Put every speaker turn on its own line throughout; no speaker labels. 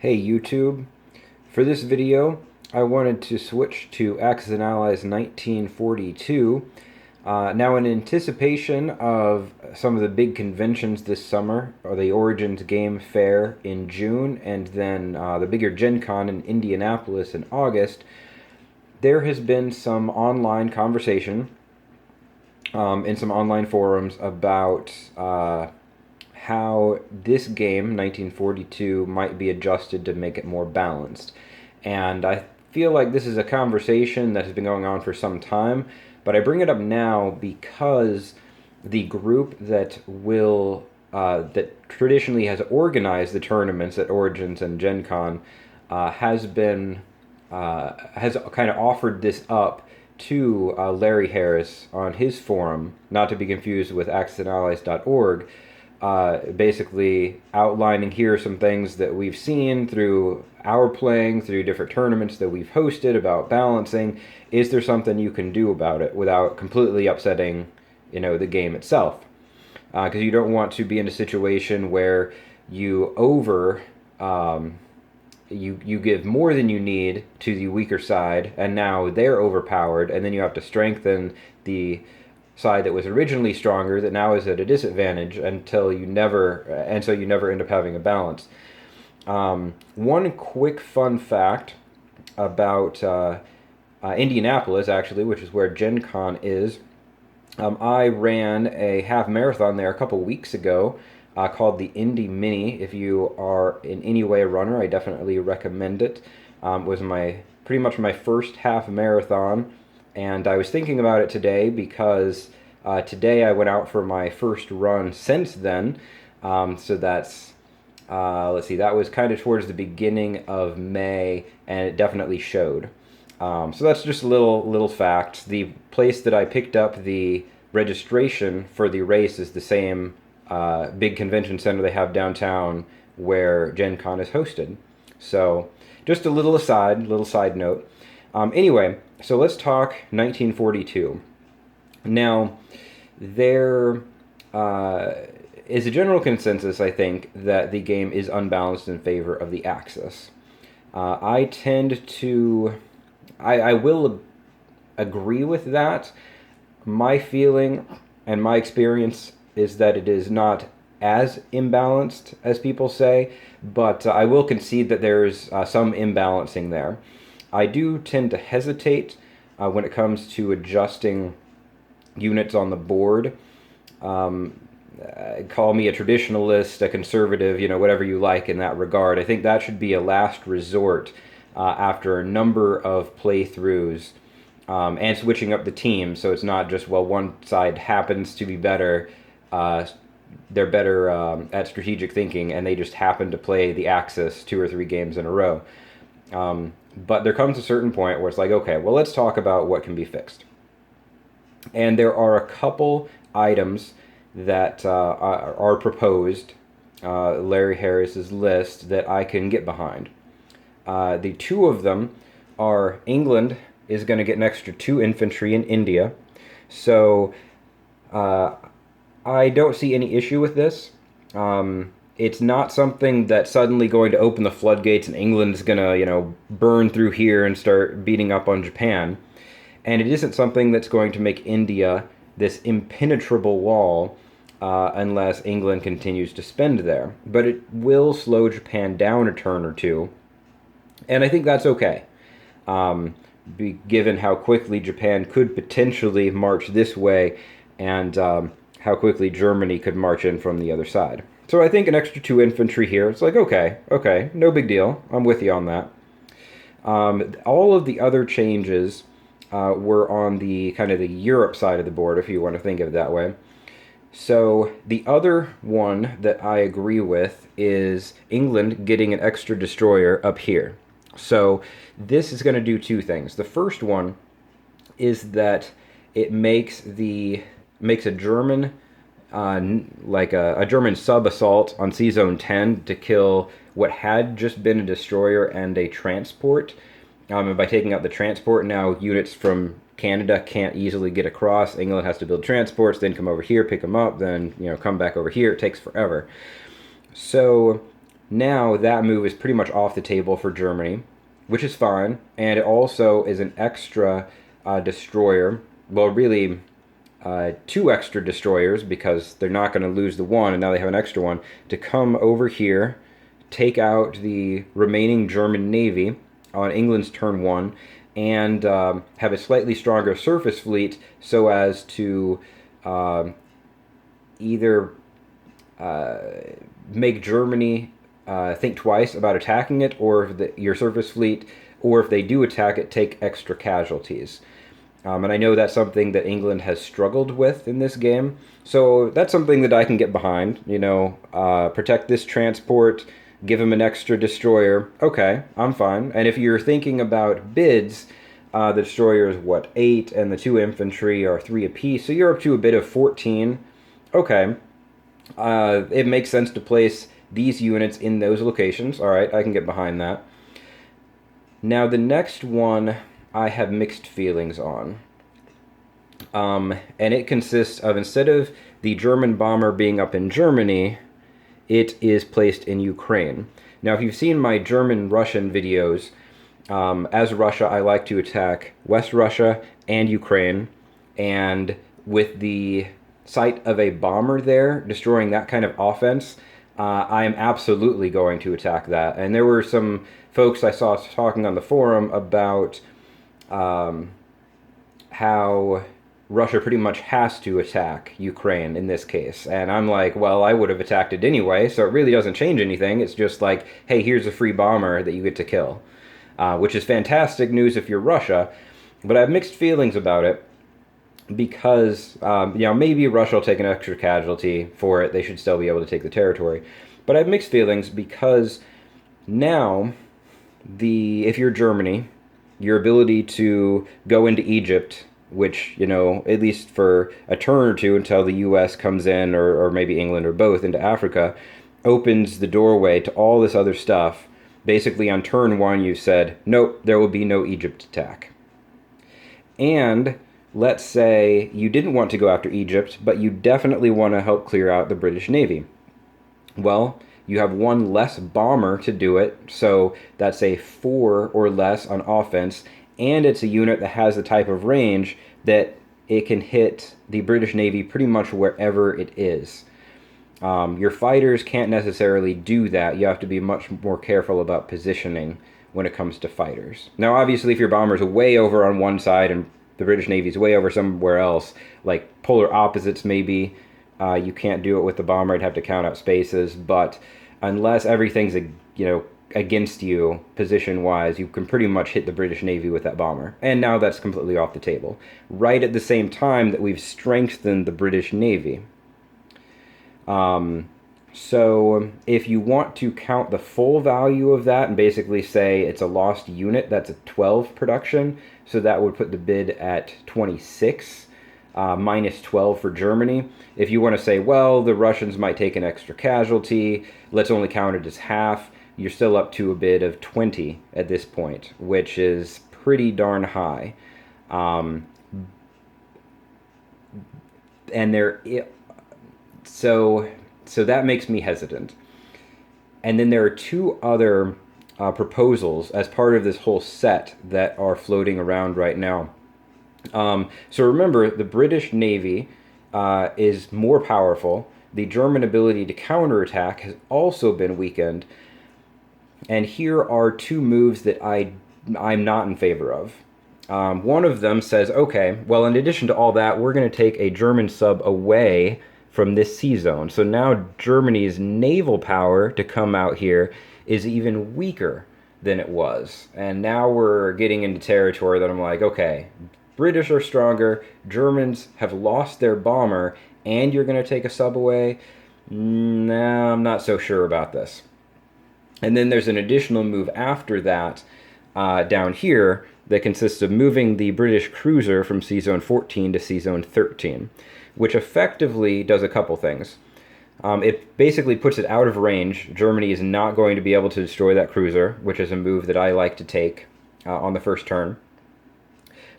Hey YouTube, for this video I wanted to switch to Axis and Allies 1942. Now in anticipation of some of the big conventions this summer, or the Origins Game Fair in June, and then the bigger Gen Con in Indianapolis in August, there has been some online conversation in some online forums about how this game, 1942, might be adjusted to make it more balanced. And I feel like this is a conversation that has been going on for some time, but I bring it up now because the group that traditionally has organized the tournaments at Origins and Gen Con has kind of offered this up to Larry Harris on his forum, not to be confused with AxisandAllies.org, basically outlining here some things that we've seen through our playing, through different tournaments that we've hosted about balancing. Is there something you can do about it without completely upsetting, the game itself? Because you don't want to be in a situation where you you give more than you need to the weaker side, and now they're overpowered, and then you have to strengthen the side that was originally stronger that now is at a disadvantage so you never end up having a balance. One quick fun fact about Indianapolis, actually, which is where Gen Con is. I ran a half marathon there a couple weeks ago called the Indy Mini. If you are in any way a runner, I definitely recommend it. It was pretty much my first half marathon, and I was thinking about it today because today I went out for my first run since then. So that's let's see, that was kind of towards the beginning of May, and it definitely showed. So that's just a little fact. The place that I picked up the registration for the race is the same big convention center they have downtown where Gen Con is hosted. So just a little side note. Anyway, so let's talk 1942. Now, there is a general consensus, I think, that the game is unbalanced in favor of the Axis. I tend to... I will agree with that. My feeling and my experience is that it is not as imbalanced as people say, but I will concede that there's some imbalancing there. I do tend to hesitate when it comes to adjusting units on the board. Call me a traditionalist, a conservative, whatever you like in that regard. I think that should be a last resort after a number of playthroughs and switching up the team, so it's not just, well, one side happens to be better, they're better at strategic thinking, and they just happen to play the Axis 2 or 3 games in a row. But there comes a certain point where it's like, okay, well, let's talk about what can be fixed. And there are a couple items that are proposed, Larry Harris's list, that I can get behind. The two of them are England is going to get an extra 2 infantry in India. So I don't see any issue with this. It's not something that's suddenly going to open the floodgates and England's going to, burn through here and start beating up on Japan. And it isn't something that's going to make India this impenetrable wall unless England continues to spend there. But it will slow Japan down a turn or two. And I think that's okay, given how quickly Japan could potentially march this way and how quickly Germany could march in from the other side. So I think an extra 2 infantry here, it's like, okay, no big deal. I'm with you on that. All of the other changes were on the kind of the Europe side of the board, if you want to think of it that way. So the other one that I agree with is England getting an extra destroyer up here. So this is going to do 2 things. The first one is that it makes a German a German sub-assault on Sea Zone 10 to kill what had just been a destroyer and a transport. And by taking out the transport, now units from Canada can't easily get across. England has to build transports, then come over here, pick them up, then come back over here. It takes forever. So Now that move is pretty much off the table for Germany, which is fine, and it also is an extra destroyer. Well, really, two extra destroyers because they're not going to lose the one, and now they have an extra one to come over here, take out the remaining German navy on England's turn one, and have a slightly stronger surface fleet so as to uh, either make Germany think twice about attacking it, or if your surface fleet, or if they do attack it, take extra casualties. And I know that's something that England has struggled with in this game. So that's something that I can get behind. Protect this transport, give him an extra destroyer. Okay, I'm fine. And if you're thinking about bids, the destroyer is what, 8, and the 2 infantry are 3 apiece. So you're up to a bid of 14. Okay, it makes sense to place these units in those locations. All right, I can get behind that. Now the next one I have mixed feelings on. And it consists of, instead of the German bomber being up in Germany, it is placed in Ukraine. Now, if you've seen my German-Russian videos, as Russia, I like to attack West Russia and Ukraine, and with the sight of a bomber there, destroying that kind of offense, I am absolutely going to attack that. And there were some folks I saw talking on the forum about how Russia pretty much has to attack Ukraine in this case. And I'm like, well, I would have attacked it anyway, so it really doesn't change anything. It's just like, hey, here's a free bomber that you get to kill, which is fantastic news if you're Russia. But I have mixed feelings about it because, maybe Russia will take an extra casualty for it. They should still be able to take the territory. But I have mixed feelings because now, if you're Germany, your ability to go into Egypt, which, at least for a turn or two until the U.S. comes in, or maybe England or both, into Africa, opens the doorway to all this other stuff. Basically, on turn one, you've said, nope, there will be no Egypt attack. And let's say you didn't want to go after Egypt, but you definitely want to help clear out the British Navy. Well, you have one less bomber to do it, so that's a 4 or less on offense, and it's a unit that has the type of range that it can hit the British Navy pretty much wherever it is. Your fighters can't necessarily do that. You have to be much more careful about positioning when it comes to fighters. Now, obviously, if your bomber's way over on one side and the British Navy's way over somewhere else, like polar opposites maybe, you can't do it with the bomber. I'd have to count out spaces, but unless everything's against you position-wise, you can pretty much hit the British Navy with that bomber. And now that's completely off the table. Right at the same time that we've strengthened the British Navy. So if you want to count the full value of that and basically say it's a lost unit, that's a 12 production. So that would put the bid at 26. Minus 12 for Germany. If you want to say, well, the Russians might take an extra casualty, let's only count it as half, you're still up to a bid of 20 at this point, which is pretty darn high. And so that makes me hesitant. And then there are two other proposals as part of this whole set that are floating around right now. So remember, the British Navy is more powerful. The German ability to counterattack has also been weakened. And here are two moves that I'm not in favor of. One of them says, okay, well, in addition to all that, we're going to take a German sub away from this sea zone. So now Germany's naval power to come out here is even weaker than it was. And now we're getting into territory that I'm like, okay, British are stronger, Germans have lost their bomber, and you're going to take a sub away? Nah, I'm not so sure about this. And then there's an additional move after that down here that consists of moving the British cruiser from Sea Zone 14 to Sea Zone 13, which effectively does a couple things. It basically puts it out of range. Germany is not going to be able to destroy that cruiser, which is a move that I like to take on the first turn.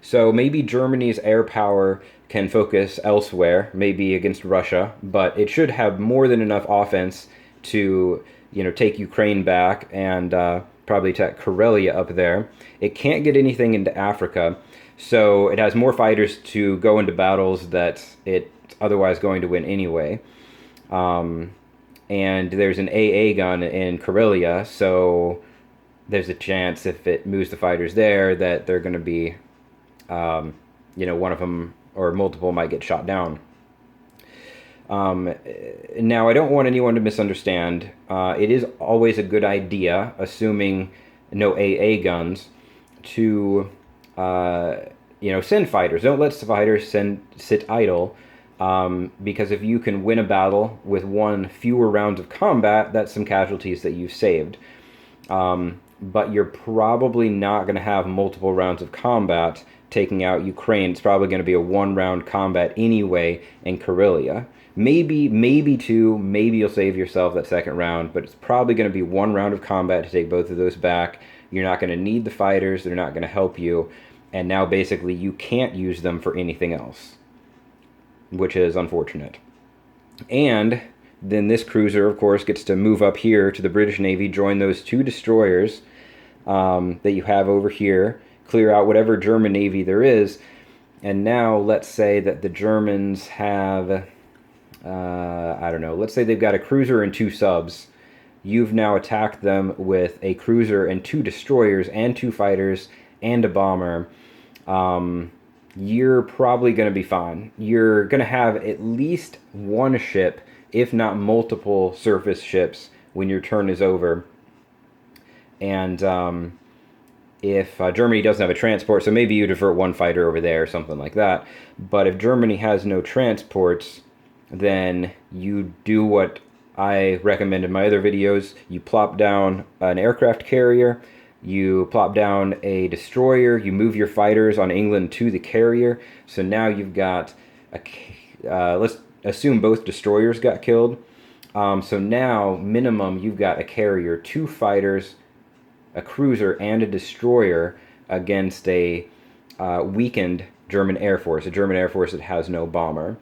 So maybe Germany's air power can focus elsewhere, maybe against Russia, but it should have more than enough offense to take Ukraine back and probably take Karelia up there. It can't get anything into Africa, so it has more fighters to go into battles that it's otherwise going to win anyway. Um, and there's an AA gun in Karelia, so there's a chance if it moves the fighters there that they're going to be, one of them or multiple might get shot down. Um, Now, I don't want anyone to misunderstand. It is always a good idea, assuming no AA guns, to send fighters. Don't let fighters sit idle, because if you can win a battle with one fewer rounds of combat, that's some casualties that you've saved. But you're probably not going to have multiple rounds of combat taking out Ukraine. It's probably going to be a one-round combat anyway in Karelia. Maybe two, maybe you'll save yourself that second round, but it's probably going to be one round of combat to take both of those back. You're not going to need the fighters, they're not going to help you, and now basically you can't use them for anything else, which is unfortunate. And then this cruiser, of course, gets to move up here to the British Navy, join those two destroyers that you have over here, clear out whatever German Navy there is, and now let's say that the Germans have... I don't know, let's say they've got a cruiser and two subs. You've now attacked them with a cruiser and two destroyers and two fighters and a bomber. You're probably going to be fine. You're going to have at least one ship, if not multiple surface ships, when your turn is over. And if Germany doesn't have a transport, so maybe you divert one fighter over there or something like that. But if Germany has no transports, then you do what I recommend in my other videos. You plop down an aircraft carrier, you plop down a destroyer, you move your fighters on England to the carrier. So now you've got, let's assume both destroyers got killed. So now, minimum, you've got a carrier, two fighters, a cruiser, and a destroyer against a weakened German Air Force, a German Air Force that has no bomber.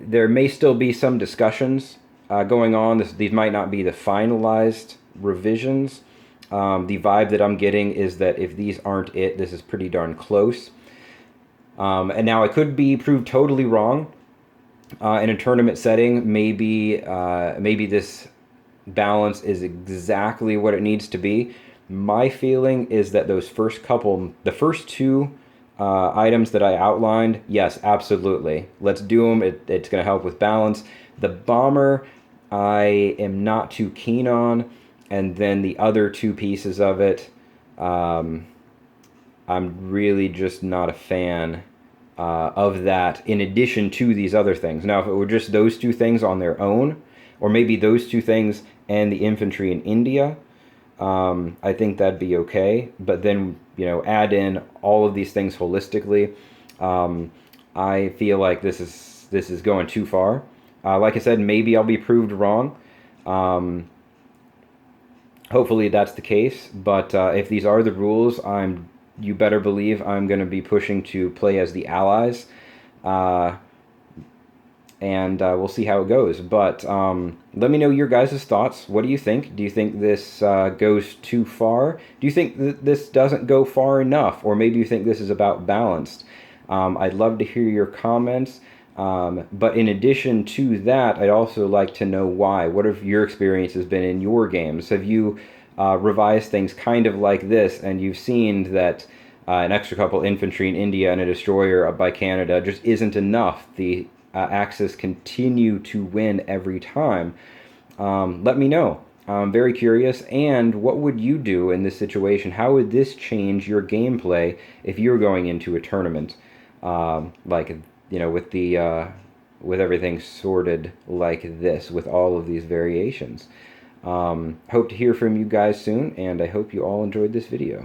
There may still be some discussions going on. These might not be the finalized revisions. The vibe that I'm getting is that if these aren't it, this is pretty darn close. And now I could be proved totally wrong. In a tournament setting, maybe this balance is exactly what it needs to be. My feeling is that the first two items that I outlined, yes, absolutely. Let's do them. It's going to help with balance. The bomber, I am not too keen on. And then the other two pieces of it, I'm really just not a fan of that, in addition to these other things. Now, if it were just those two things on their own, or maybe those two things and the infantry in India, I think that'd be okay. But then, add in all of these things holistically. I feel like this is going too far. Like I said, maybe I'll be proved wrong. Hopefully that's the case. But if these are the rules, you better believe I'm going to be pushing to play as the Allies. And we'll see how it goes. But let me know your guys' thoughts. What do you think? Do you think this goes too far? Do you think this doesn't go far enough? Or maybe you think this is about balanced? I'd love to hear your comments. But in addition to that, I'd also like to know why. What have your experiences been in your games? Have you revised things kind of like this, and you've seen that an extra couple infantry in India and a destroyer up by Canada just isn't enough? The Axis continue to win every time. Let me know. I'm very curious. And what would you do in this situation? How would this change your gameplay if you're going into a tournament? With everything sorted like this, with all of these variations. Hope to hear from you guys soon, and I hope you all enjoyed this video.